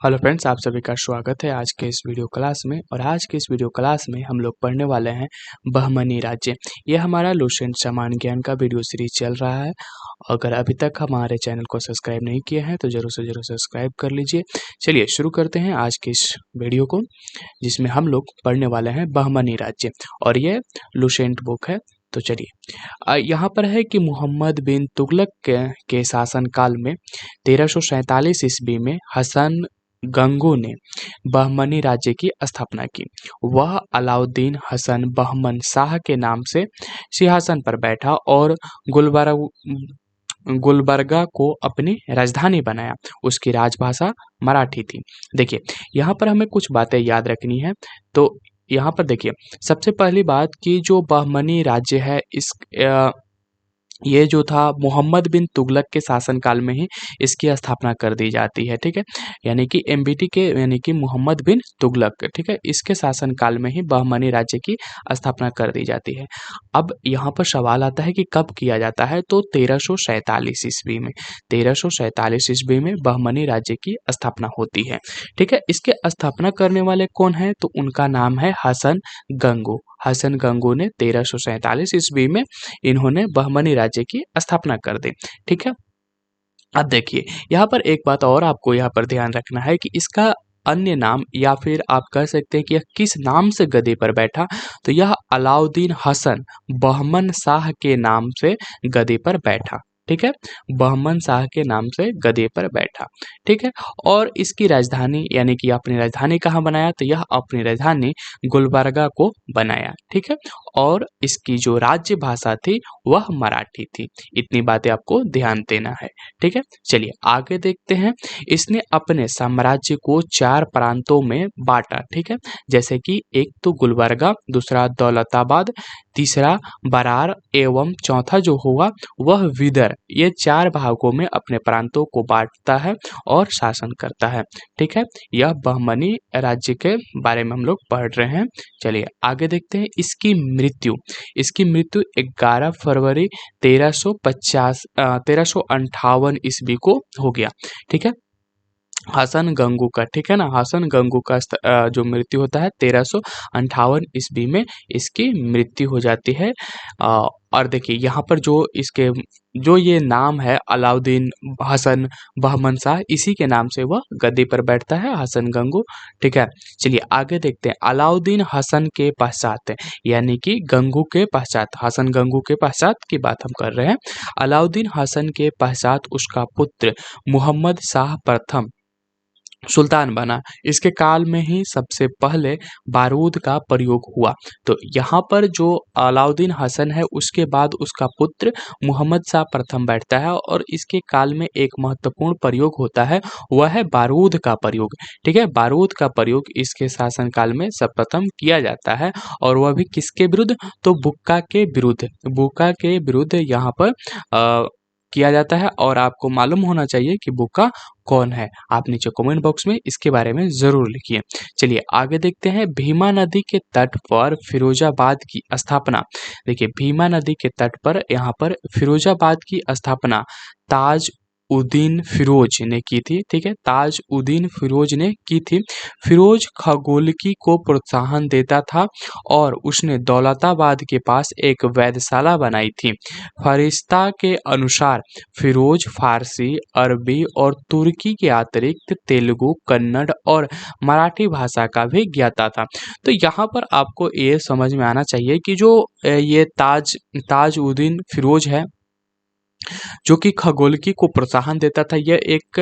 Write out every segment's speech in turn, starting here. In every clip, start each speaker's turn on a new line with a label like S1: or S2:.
S1: Hello friends, आप सभी का स्वागत है आज के इस वीडियो क्लास में। और आज के इस वीडियो क्लास में हम लोग पढ़ने वाले हैं बहमनी राज्य। यह हमारा लुसेंट सामान्य ज्ञान का वीडियो सीरीज चल रहा है। अगर अभी तक हमारे चैनल को सब्सक्राइब नहीं किए हैं तो जरूर से जरूर सब्सक्राइब कर लीजिए। चलिए शुरू करते हैं आज के इस वीडियो को, जिसमें हम लोग पढ़ने वाले हैं बहमनी राज्य और ये लुसेंट बुक है। तो चलिए यहाँ पर है कि मोहम्मद बिन तुगलक के शासनकाल में 1347 ईस्वी में हसन गंगू ने बहमनी राज्य की स्थापना की। वह अलाउद्दीन हसन बहमन शाह के नाम से सिंहासन पर बैठा और गुलबर्गा को अपनी राजधानी बनाया। उसकी राजभाषा मराठी थी। देखिए यहाँ पर हमें कुछ बातें याद रखनी है। तो यहाँ पर देखिए सबसे पहली बात कि जो बहमनी राज्य है ये जो था मोहम्मद बिन तुगलक के शासनकाल में ही इसकी स्थापना कर दी जाती है। ठीक है, यानी कि एमबीटी के यानी कि मोहम्मद बिन तुगलक, ठीक है, इसके शासनकाल में ही बहमनी राज्य की स्थापना कर दी जाती है। अब यहाँ पर सवाल आता है कि कब किया जाता है, तो 1347 ईस्वी में 1347 ईस्वी में बहमनी राज्य की स्थापना होती है। ठीक है, इसके स्थापना करने वाले कौन है, तो उनका नाम है हसन गंगू। हसन गंगू ने 1347 ईस्वी में इन्होंने बहमनी राज्य की स्थापना कर दी। ठीक है, अब देखिए यहाँ पर एक बात और आपको यहाँ पर ध्यान रखना है कि इसका अन्य नाम या फिर आप कह सकते हैं कि यह किस नाम से गद्दी पर बैठा, तो यह अलाउद्दीन हसन बहमन शाह के नाम से गद्दी पर बैठा। ठीक है, बहमन शाह के नाम से गद्दी पर बैठा। ठीक है, और इसकी राजधानी यानी कि अपनी राजधानी कहाँ बनाया, तो यह अपनी राजधानी गुलबर्गा को बनाया। ठीक है, और इसकी जो राज्य भाषा थी वह मराठी थी। इतनी बातें आपको ध्यान देना है। ठीक है, चलिए आगे देखते हैं। इसने अपने साम्राज्य को 4 प्रांतों में बांटा। ठीक है, जैसे कि एक तो गुलबर्गा, दूसरा दौलताबाद, तीसरा बरार एवं चौथा जो होगा वह विदर। ये 4 भागों में अपने प्रांतों को बांटता है और शासन करता है। ठीक है, यह बहमनी राज्य के बारे में हम लोग पढ़ रहे हैं। चलिए आगे देखते हैं। इसकी मृत्यु 11 फरवरी 1358 ईस्वी को हो गया। ठीक है, हसन गंगू का, ठीक है ना, हसन गंगू का जो मृत्यु होता है 1358 ईस्वी में इसकी मृत्यु हो जाती है। और देखिए यहाँ पर जो ये नाम है अलाउद्दीन हसन बहमन शाह, इसी के नाम से वह गद्दी पर बैठता है, हसन गंगू। ठीक है, चलिए आगे देखते हैं। अलाउद्दीन हसन के पश्चात यानी कि गंगू के पश्चात, हसन गंगू के पश्चात की बात हम कर रहे हैं। अलाउद्दीन हसन के पश्चात उसका पुत्र मोहम्मद शाह प्रथम सुल्तान बना। इसके काल में ही सबसे पहले बारूद का प्रयोग हुआ। तो यहाँ पर जो अलाउद्दीन हसन है उसके बाद उसका पुत्र मोहम्मद शाह प्रथम बैठता है और इसके काल में एक महत्वपूर्ण प्रयोग होता है, वह है बारूद का प्रयोग। ठीक है, बारूद का प्रयोग इसके शासनकाल में सर्वप्रथम किया जाता है और वह भी किसके विरुद्ध, तो बुक्का के विरुद्ध। बुक्का के विरुद्ध यहाँ पर किया जाता है। और आपको मालूम होना चाहिए कि बुक्का कौन है। आप नीचे कमेंट बॉक्स में इसके बारे में जरूर लिखिए। चलिए आगे देखते हैं। भीमा नदी के तट पर फिरोजाबाद की स्थापना। देखिए भीमा नदी के तट पर यहाँ पर फिरोजाबाद की स्थापना ताज उद्दीन फिरोज ने की थी। ठीक है, ताज उद्दीन फिरोज ने की थी। फिरोज खगोलकी को प्रोत्साहन देता था और उसने दौलताबाद के पास एक वेधशाला बनाई थी। फरिश्ता के अनुसार फिरोज फारसी, अरबी और तुर्की के अतिरिक्त तेलुगु, कन्नड़ और मराठी भाषा का भी ज्ञाता था। तो यहाँ पर आपको ये समझ में आना चाहिए कि जो ये ताज उद्दीन फिरोज है जो कि खगोलकी को प्रोत्साहन देता था, यह एक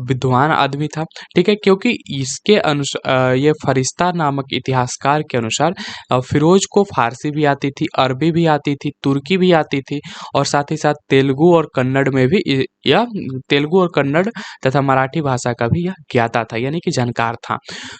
S1: विद्वान आदमी था। ठीक है, क्योंकि इसके अनुसार ये फरिश्ता नामक इतिहासकार के अनुसार फिरोज को फारसी भी आती थी, अरबी भी आती थी, तुर्की भी आती थी और साथ ही साथ तेलुगु और कन्नड़ में भी यह तेलुगु और कन्नड़ तथा मराठी भाषा का भी यह ज्ञाता था, यानी कि जानकार था।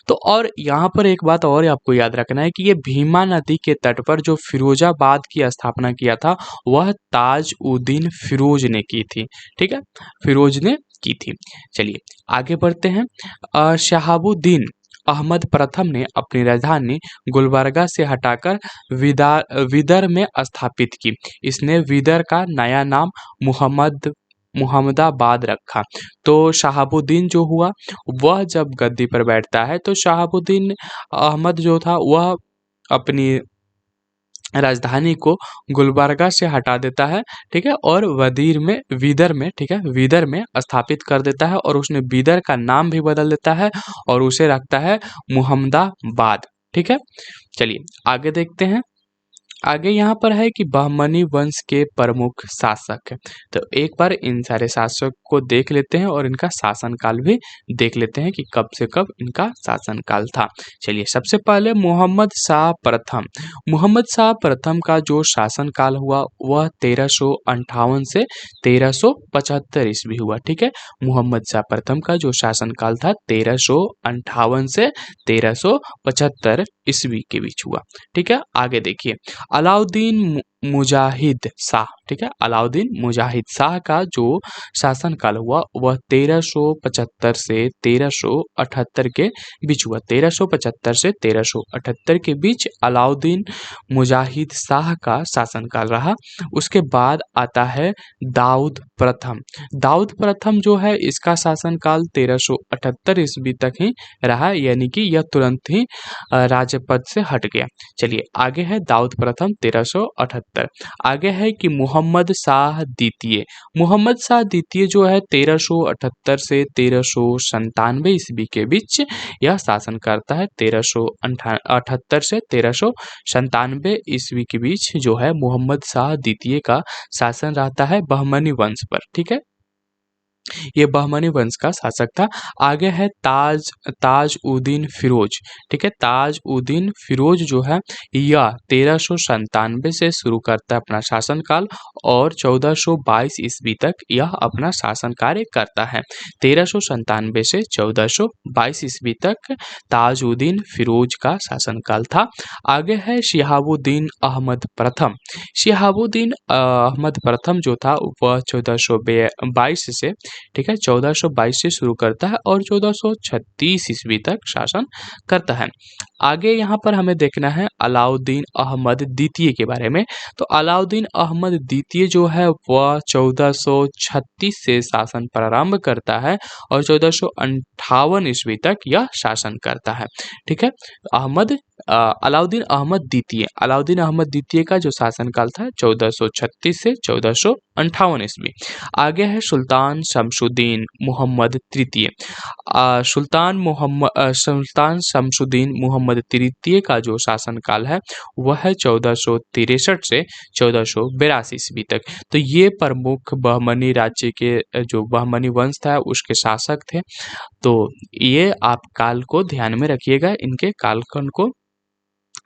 S1: तो और यहाँ पर एक बात और आपको याद रखना है कि ये भीमा नदी के तट पर जो फिरोजाबाद की स्थापना किया था वह ताज उद्दीन फिरोज ने की थी। ठीक है, फिरोज ने की थी। चलिए आगे बढ़ते हैं। शहाबुद्दीन अहमद प्रथम ने अपनी राजधानी गुलबर्गा से हटाकर विदर में स्थापित की। इसने विदर का नया नाम मुहम्मदाबाद रखा। तो शहाबुद्दीन जो हुआ वह जब गद्दी पर बैठता है तो शहाबुद्दीन अहमद जो था वह अपनी राजधानी को गुलबर्गा से हटा देता है, ठीक है, और विदर में, ठीक है, विदर में स्थापित कर देता है और उसने विदर का नाम भी बदल देता है और उसे रखता है मुहम्मदाबाद, ठीक है। चलिए आगे देखते हैं। आगे यहाँ पर है कि बहमनी वंश के प्रमुख शासक। तो एक बार इन सारे शासक को देख लेते हैं और इनका शासनकाल भी देख लेते हैं कि कब से कब इनका शासनकाल था। चलिए सबसे पहले मोहम्मद शाह प्रथम। मोहम्मद शाह प्रथम का जो शासनकाल हुआ वह 1358 से 1375 ईस्वी हुआ, ठीक है। मोहम्मद शाह प्रथम का जो शासनकाल था 1358 से 1375 ईस्वी के बीच हुआ, ठीक है। आगे देखिए अलाउद्दीन मुजाहिद शाह, ठीक है, अलाउद्दीन मुजाहिद शाह का जो शासनकाल हुआ वह 1375 से 1378 के बीच हुआ। 1375 से 1378 के बीच अलाउद्दीन मुजाहिद शाह का शासनकाल रहा। उसके बाद आता है दाऊद प्रथम। दाऊद प्रथम जो है इसका शासनकाल 1378 ईस्वी तक ही रहा, यानी कि यह तुरंत ही राजपद से हट गया। चलिए आगे है दाऊद प्रथम 1378। आगे है कि मोहम्मद शाह द्वितीय। मोहम्मद शाह द्वितीय जो है 1378 से 1397 ईस्वी के बीच यह शासन करता है। 1378 से 1397 ईस्वी के बीच जो है मोहम्मद शाह द्वितीय का शासन रहता है बहमनी वंश पर, ठीक है। ये बहमनी वंश का शासक था। आगे है ताज उद्दीन फिरोज, ठीक है। ताज उद्दीन फिरोज जो है यह 1397 से शुरू करता है अपना शासनकाल और 1422 ईस्वी तक यह अपना शासन कार्य करता है। 1397 से 1422 ईस्वी तक ताज उद्दीन फिरोज का शासनकाल था। आगे है शिहाबुद्दीन अहमद प्रथम। शिहाबुद्दीन अहमद प्रथम जो था वह 1422 से, ठीक है, 1422 से शुरू करता है और 1436 ईस्वी तक शासन करता है। आगे यहाँ पर हमें देखना है अलाउद्दीन अहमद द्वितीय के बारे में। तो अलाउद्दीन अहमद द्वितीय जो है वह 1436 से शासन प्रारंभ करता है और 1458 ईस्वी तक यह शासन करता है, ठीक है। अलाउद्दीन अहमद द्वितीय, अलाउद्दीन अहमद द्वितीय का जो शासनकाल था 1436 से 1458 ईस्वी। आगे है सुल्तान शमसुद्दीन मोहम्मद तृतीय। सुल्तान शमसुद्दीन मोहम्मद तृतीय का जो शासनकाल है वह है 1463 से 1482 ईस्वी तक। तो ये प्रमुख बहमनी राज्य के जो बहमनी वंश था उसके शासक थे। तो ये आप काल को ध्यान में रखिएगा, इनके कालखंड को।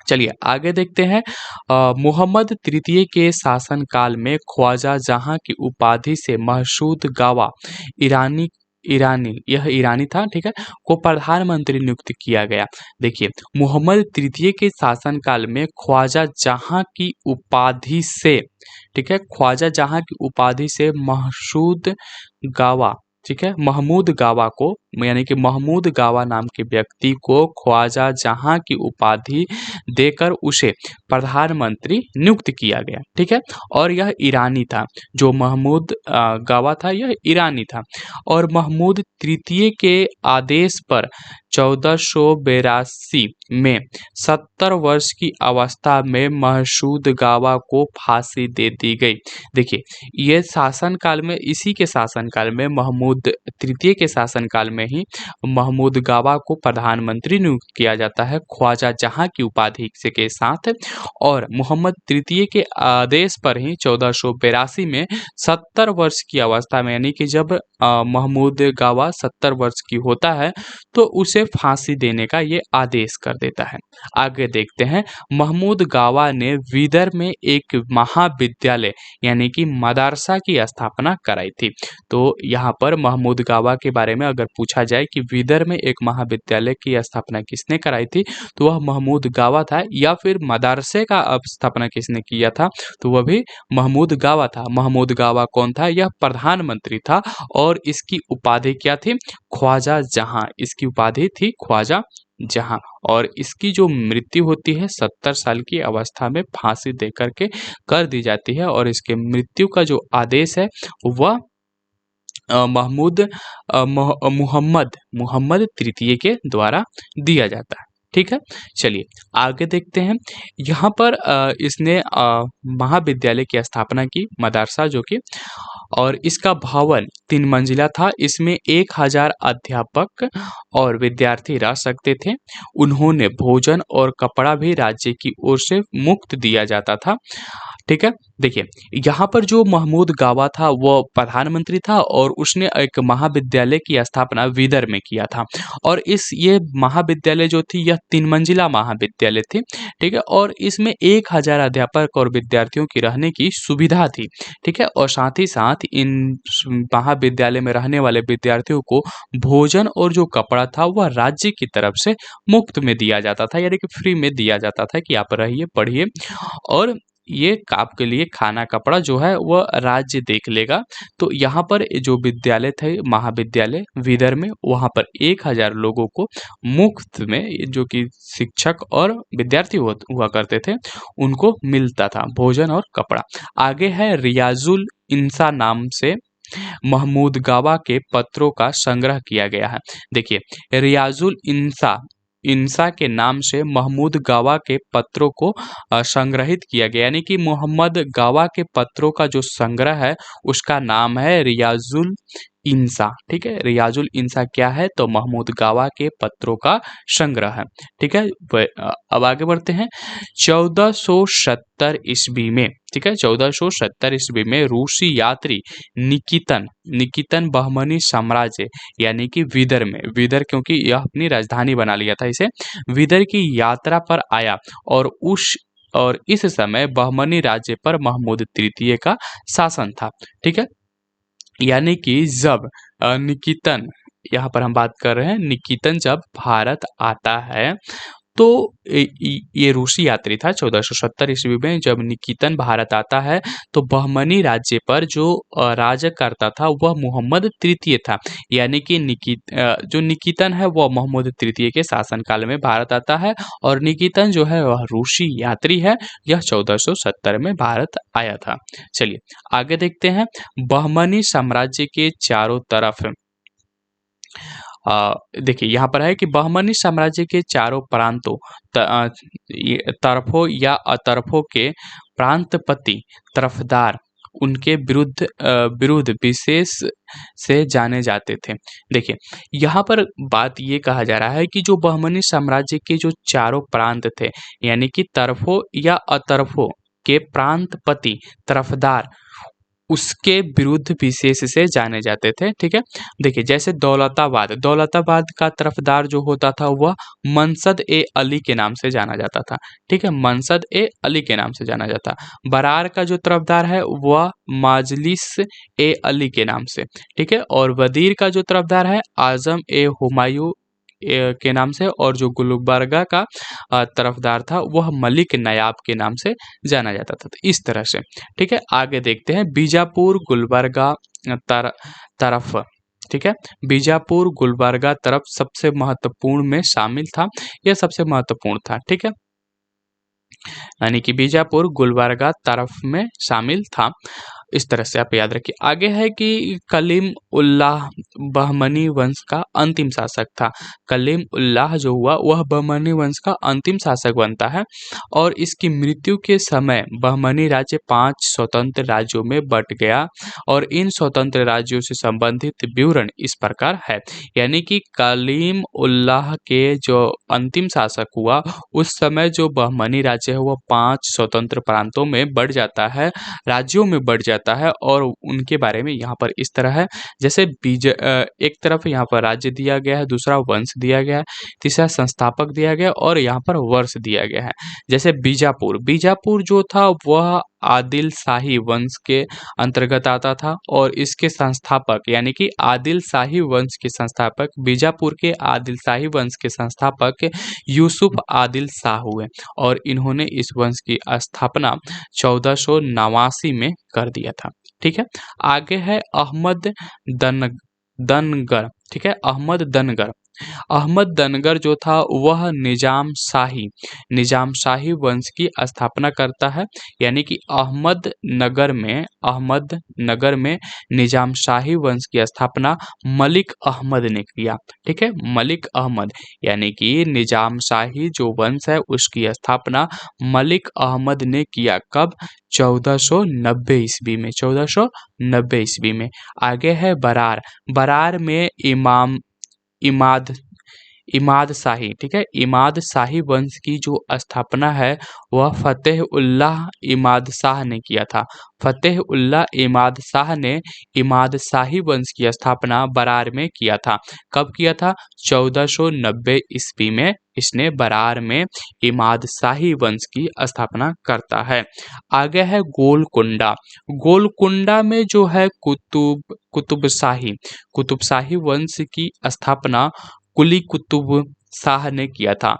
S1: चलिए आगे देखते हैं। मोहम्मद तृतीय के शासनकाल में ख्वाजा जहां की उपाधि से महसूद गावा ईरानी था, ठीक है, को प्रधानमंत्री नियुक्त किया गया। देखिए मोहम्मद तृतीय के शासनकाल में ख्वाजा जहां की उपाधि से, ठीक है, ख्वाजा जहां की उपाधि से महसूद गावा, ठीक है, महमूद गावा को, यानी कि महमूद गावा नाम के व्यक्ति को ख्वाजा जहां की उपाधि देकर उसे प्रधानमंत्री नियुक्त किया गया, ठीक है। और यह ईरानी था, जो महमूद गावा था यह ईरानी था। और महमूद तृतीय के आदेश पर 1482 में 70 वर्ष की अवस्था में महसूद गावा को फांसी दे दी गई। देखिए ये शासनकाल में, इसी के शासनकाल में, महमूद तृतीय के शासनकाल में ही महमूद गावा को प्रधानमंत्री नियुक्त किया जाता है ख्वाजा जहां की उपाधि के साथ। और मोहम्मद तृतीय के आदेश पर ही 1482 में 70 वर्ष की अवस्था में, यानी कि जब महमूद गावा 70 वर्ष की होता है तो उसे फांसी देने का ये आदेश कर देता है। आगे देखते हैं। महमूद गावा ने विदर में एक महाविद्यालय यानी कि मदरसा की स्थापना कराई थी। तो यहाँ पर महमूद गावा के बारे में अगर पूछा जाए कि विदर में एक महाविद्यालय की स्थापना किसने कराई थी तो वह महमूद गावा था, या फिर मदरसे का स्थापना किसने किया था तो वह भी महमूद गावा था। महमूद गावा कौन था? यह प्रधानमंत्री था और इसकी उपाधि क्या थी? ख्वाजा जहां। इसकी उपाधि थी ख्वाजा जहां। और इसकी जो मृत्यु होती है 70 साल की अवस्था में फांसी देकर के कर दी जाती है। और इसके मृत्यु का जो आदेश है वह महमूद मुहम्मद तृतीय के द्वारा दिया जाता है। ठीक है, चलिए आगे देखते हैं। यहाँ पर इसने महाविद्यालय की स्थापना की, मदरसा जो कि, और इसका भवन 3 मंजिला था। इसमें 1000 अध्यापक और विद्यार्थी रह सकते थे। उन्होंने भोजन और कपड़ा भी राज्य की ओर से मुफ्त दिया जाता था। ठीक है, देखिए यहाँ पर जो महमूद गावा था वो प्रधानमंत्री था और उसने एक महाविद्यालय की स्थापना विदर में किया था। और ये महाविद्यालय जो थी यह 3 मंजिला महाविद्यालय थी। ठीक है, और इसमें 1000 अध्यापक और विद्यार्थियों की रहने की सुविधा थी। ठीक है, और साथ ही साथ इन महाविद्यालय में रहने वाले विद्यार्थियों को भोजन और जो कपड़ा था वह राज्य की तरफ से मुफ्त में दिया जाता था, यानी कि फ्री में दिया जाता था कि आप रहिए, पढ़िए, और ये आपके लिए खाना कपड़ा जो है वह राज्य देख लेगा। तो यहाँ पर जो विद्यालय थे, महाविद्यालय विदर में, वहाँ पर 1000 लोगों को मुफ्त में, जो कि शिक्षक और विद्यार्थी हुआ करते थे, उनको मिलता था भोजन और कपड़ा। आगे है रियाजुल इंसा नाम से महमूद गावा के पत्रों का संग्रह किया गया है। देखिए रियाजुल इंसा के नाम से महमूद गावा के पत्रों को संग्रहित किया गया, यानी कि मोहम्मद गावा के पत्रों का जो संग्रह है उसका नाम है रियाजुल इंसा। ठीक है, रियाजुल इंसा क्या है, तो महमूद गावा के पत्रों का संग्रह है। ठीक है, अब आगे बढ़ते हैं। 1470 ईस्वी में, ठीक है, 1470 ईस्वी में रूसी यात्री निकितन बहमनी साम्राज्य यानी कि विदर में, विदर क्योंकि यह अपनी राजधानी बना लिया था इसे, विदर की यात्रा पर आया और इस समय बहमनी राज्य पर महमूद तृतीय का शासन था। ठीक है, यानी कि जब निकितन, यहाँ पर हम बात कर रहे हैं, निकितन जब भारत आता है तो ये रूसी यात्री था। 1470 ईस्वी में जब निकितन भारत आता है तो बहमनी राज्य पर जो राज करता था वह मोहम्मद तृतीय था, यानी कि जो निकितन है वह मोहम्मद तृतीय के शासनकाल में भारत आता है और निकितन जो है वह रूसी यात्री है। यह 1470 में भारत आया था। चलिए आगे देखते हैं। बहमनी साम्राज्य के चारों तरफ, देखिए यहाँ पर है कि बहमनी साम्राज्य के चारों प्रांतों तरफों या अतरफों के प्रांतपति तरफदार उनके विरुद्ध विशेष से जाने जाते थे। देखिए यहाँ पर बात ये कहा जा रहा है कि जो बहमनी साम्राज्य के जो चारों प्रांत थे, यानी कि तरफों या अतरफों के प्रांतपति तरफदार उसके विरुद्ध विशेष से जाने जाते थे। ठीक है, देखिए जैसे दौलताबाद का तरफदार जो होता था वह मनसद ए अली के नाम से जाना जाता था। ठीक है, मनसद ए अली के नाम से जाना जाता। बरार का जो तरफदार है वह माजलिस ए अली के नाम से। ठीक है, और वजीर का जो तरफदार है आजम ए हुमायूं के नाम से, और जो गुलबर्गा का तरफदार था वह मलिक नयाब के नाम से जाना जाता था। तो इस तरह से, ठीक है, आगे देखते हैं। बीजापुर गुलबर्गा तरफ, ठीक है, बीजापुर गुलबर्गा तरफ सबसे महत्वपूर्ण में शामिल था, यह सबसे महत्वपूर्ण था। ठीक है, यानी कि बीजापुर गुलबर्गा तरफ में शामिल था। इस तरह से आप याद रखिए। आगे है कि कलीम उल्लाह बहमनी वंश का अंतिम शासक था। कलीम उल्लाह जो हुआ वह बहमनी वंश का अंतिम शासक बनता है और इसकी मृत्यु के समय बहमनी राज्य 5 स्वतंत्र राज्यों में बंट गया और इन स्वतंत्र राज्यों से संबंधित विवरण इस प्रकार है। यानी कि कलीम उल्लाह के जो अंतिम शासक हुआ उस समय जो बहमनी राज्य है वह 5 स्वतंत्र प्रांतों में बढ़ जाता है, राज्यों में बढ़ जाता है। और उनके बारे में यहाँ पर इस तरह है, जैसे एक तरफ यहाँ पर राज्य दिया गया है, दूसरा वंश दिया गया है, तीसरा संस्थापक दिया गया और यहाँ पर वर्ष दिया गया है। जैसे बीजापुर जो था वह आदिल शाही वंश के अंतर्गत आता था और इसके संस्थापक यानी कि आदिल शाही वंश के संस्थापक, बीजापुर के आदिल शाही वंश के संस्थापक यूसुफ आदिल शाह हुए और इन्होंने इस वंश की स्थापना 1489 में कर दिया था। ठीक है, आगे है अहमद दनगर। ठीक है, अहमद दनगर अहमद दनगर जो था वह निजाम शाही वंश की स्थापना करता है, यानी कि अहमद नगर में निजाम शाही वंश की स्थापना मलिक अहमद ने किया। ठीक है, मलिक अहमद यानी कि निजाम शाही जो वंश है उसकी स्थापना मलिक अहमद ने किया। कब? 1490 ईस्वी में, 1490 ईस्वी में। आगे है बरार। बरार में इमाद इमाद शाही, ठीक है, इमाद शाही वंश की जो स्थापना है वह फतेह उल्लाह इमाद शाह ने किया था। फतेह उल्लाह इमाद शाह ने इमाद शाही वंश की स्थापना बरार में किया था। कब किया था? 1490 ईस्वी में इसने बरार में इमाद शाही वंश की स्थापना करता है। आगे है गोलकुंडा। गोलकुंडा में जो है कुतुब शाही वंश की स्थापना कुली कुतुब शाह ने किया था।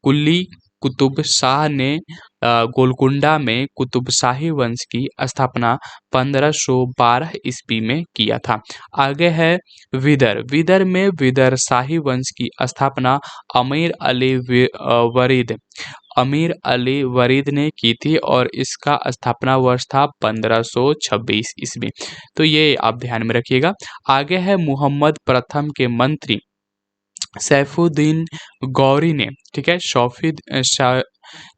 S1: कुली कुतुब शाह ने गोलकुंडा में कुतुब शाही वंश की स्थापना 1512 ईस्वी में किया था। आगे है विदर। विदर में विदर शाही वंश की स्थापना अमीर अली वरीद ने की थी और इसका स्थापना वर्ष था 1526 ईस्वी। तो ये आप ध्यान में रखिएगा। आगे है मुहम्मद प्रथम के मंत्री सैफुद्दीन गौरी ने, ठीक है,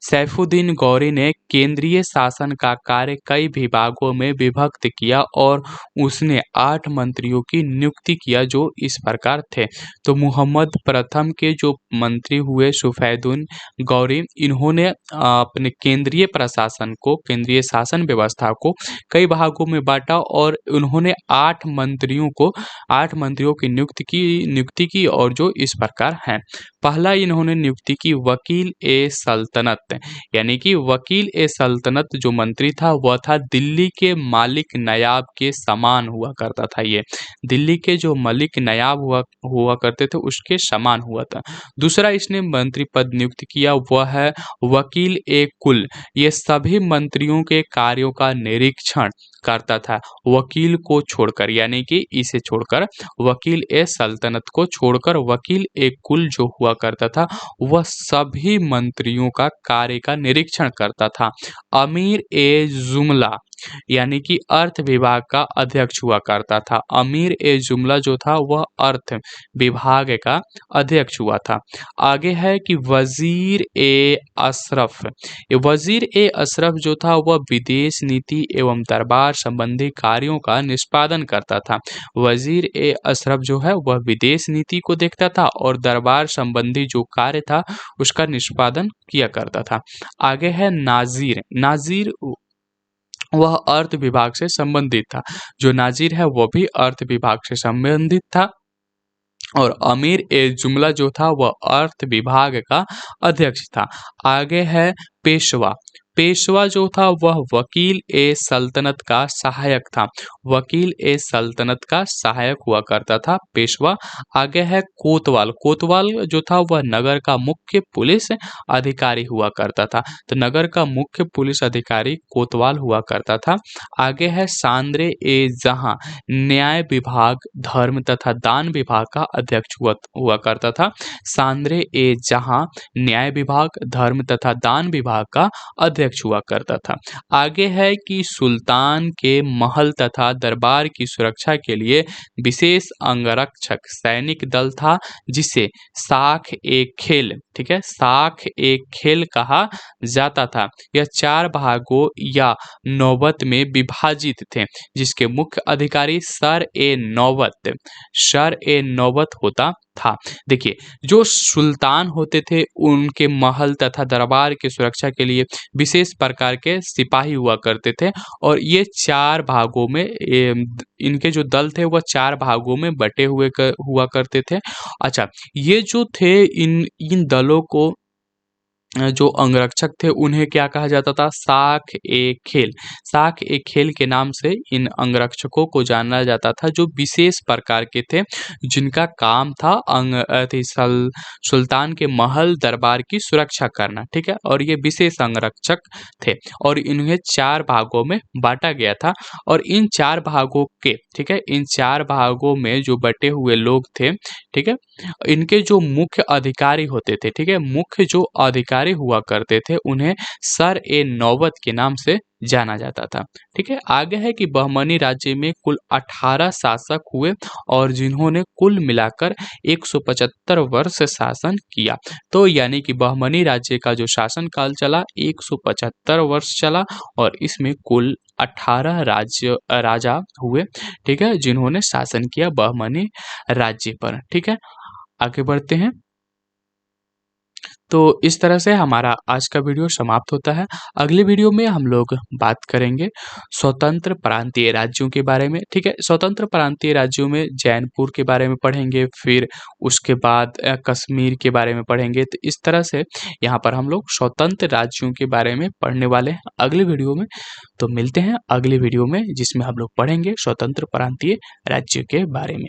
S1: सैफुद्दीन गौरी ने केंद्रीय शासन का कार्य कई विभागों में विभक्त किया और उसने 8 मंत्रियों की नियुक्ति किया जो इस प्रकार थे। तो मुहम्मद प्रथम के जो मंत्री हुए सैफुद्दीन गौरी, इन्होंने अपने केंद्रीय प्रशासन को, केंद्रीय शासन व्यवस्था को कई भागों में बांटा और उन्होंने 8 मंत्रियों की नियुक्ति की और जो इस प्रकार हैं। पहला इन्होंने नियुक्ति की वकील ए सल्तनत, यानी कि वकील ए सल्तनत जो मंत्री था वह था दिल्ली के मालिक नयाब के समान हुआ करता था। ये दिल्ली के जो मलिक नयाब हुआ करते थे उसके समान हुआ था। दूसरा इसने मंत्री पद नियुक्त किया वह है वकील ए कुल। ये सभी मंत्रियों के कार्यों का निरीक्षण करता था वकील को छोड़कर, यानी कि इसे छोड़कर, वकील ए सल्तनत को छोड़कर वकील ए कुल जो हुआ करता था वह सभी मंत्रियों का कार्य का निरीक्षण करता था। अमीर ए जुमला यानी कि अर्थ विभाग का अध्यक्ष हुआ करता था। अमीर ए जुमला जो था वह अर्थ विभाग का अध्यक्ष हुआ था। आगे है कि वजीर ए अशरफ। वजीर ए अशरफ जो था वह विदेश नीति एवं दरबार संबंधी कार्यों का निष्पादन करता था। वजीर ए अशरफ जो है वह विदेश नीति को देखता था और दरबार संबंधी जो कार्य था उसका निष्पादन किया करता था। आगे है नाजीर। नाजीर वह अर्थ विभाग से संबंधित था। जो नाजीर है वह भी अर्थ विभाग से संबंधित था। और अमीर ए जुमला जो था वह अर्थ विभाग का अध्यक्ष था। आगे है पेशवा। पेशवा जो था वह वकील ए सल्तनत का सहायक था। वकील ए सल्तनत का सहायक हुआ करता था पेशवा। आगे है कोतवाल। कोतवाल जो था वह नगर का मुख्य पुलिस अधिकारी हुआ करता था। तो नगर का मुख्य पुलिस अधिकारी कोतवाल हुआ करता था। आगे है सांद्रे ए जहां। न्याय विभाग, धर्म तथा दान विभाग का अध्यक्ष हुआ करता था। सांद्रे ए जहां न्याय विभाग, धर्म तथा दान विभाग का अध्यक्ष हुआ करता था। आगे है कि सुल्तान के महल तथा दरबार की सुरक्षा के लिए विशेष अंगरक्षक सैनिक दल था जिसे साख ए खेल, ठीक है, साख ए खेल कहा जाता था। यह 4 भागों या नौबत में विभाजित थे जिसके मुख्य अधिकारी सर ए नौबत होता था। देखिए, जो सुल्तान होते थे उनके महल तथा दरबार की सुरक्षा के लिए विशेष प्रकार के सिपाही हुआ करते थे और ये 4 भागों में इनके जो दल थे वह 4 भागों में बटे हुआ करते थे। अच्छा, ये जो थे इन दलों को जो अंगरक्षक थे उन्हें क्या कहा जाता था, साख ए खेल। साख ए खेल के नाम से इन अंगरक्षकों को जाना जाता था, जो विशेष प्रकार के थे, जिनका काम था सुल्तान के महल दरबार की सुरक्षा करना। ठीक है, और ये विशेष अंगरक्षक थे और इन्हें 4 भागों में बांटा गया था। और इन 4 भागों के, ठीक है, इन 4 भागों में जो बटे हुए लोग थे, ठीक है, इनके जो मुख्य अधिकारी होते थे, ठीक है, मुख्य जो अधिकारी हुआ करते थे, उन्हें सर ए नौबत के नाम से जाना जाता था। ठीक है, आगे है कि बहमनी राज्य में कुल 18 शासक हुए और जिन्होंने कुल मिलाकर 175 वर्ष शासन किया। तो यानी कि बहमनी राज्य का जो शासन काल चला 175 वर्ष चला और इसमें कुल 18 राजा हुए, ठीक है, जिन्होंने शासन किया बहमनी राज्य पर। ठीक है, आगे बढ़ते हैं। तो इस तरह से हमारा आज का वीडियो समाप्त होता है। अगले वीडियो में हम लोग बात करेंगे स्वतंत्र प्रांतीय राज्यों के बारे में। ठीक है, स्वतंत्र प्रांतीय राज्यों में जैनपुर के बारे में पढ़ेंगे, फिर उसके बाद कश्मीर के बारे में पढ़ेंगे। तो इस तरह से यहाँ पर हम लोग स्वतंत्र राज्यों के बारे में पढ़ने वाले हैं अगले वीडियो में। तो मिलते हैं अगले वीडियो में, जिसमें हम लोग पढ़ेंगे स्वतंत्र प्रांतीय राज्यों के बारे में।